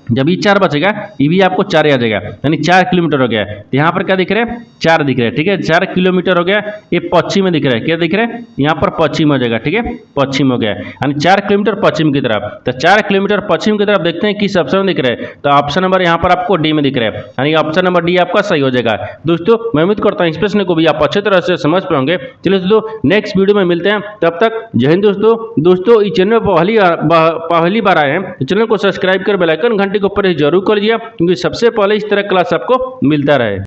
जब ये 4 बचेगा ये भी आपको 4 आ जाएगा, यानी 4 किलोमीटर हो गया। तो यहाँ पर क्या दिख रहा है, 4 दिख रहा है, ठीक है। 4 किलोमीटर हो गया, ये पश्चिम में दिख रहा है, क्या दिख रहा है, यहाँ पर पश्चिम हो जाएगा, ठीक है, पश्चिम हो गया, यानी 4 किलोमीटर पश्चिम की तरफ। तो 4 किलोमीटर पश्चिम की तरफ देखते हैं किस ऑप्शन में दिख रहा है। तो ऑप्शन नंबर यहाँ पर आपको डी में दिख रहा है, यानी ऑप्शन नंबर डी आपका सही हो जाएगा। दोस्तों मैं उम्मीद करता हूँ इस प्रश्न को भी आप अच्छे तरह से समझ पाएंगे। चलिए दोस्तों नेक्स्ट वीडियो में मिलते हैं, तब तक जय हिंद दोस्तों इस चैनल पर पहली बार आए हैं तो चैनल को सब्सक्राइब कर बेल आइकन घंटे के ऊपर जरूर कर दिया, क्योंकि सबसे पहले इस तरह क्लास आपको मिलता रहे।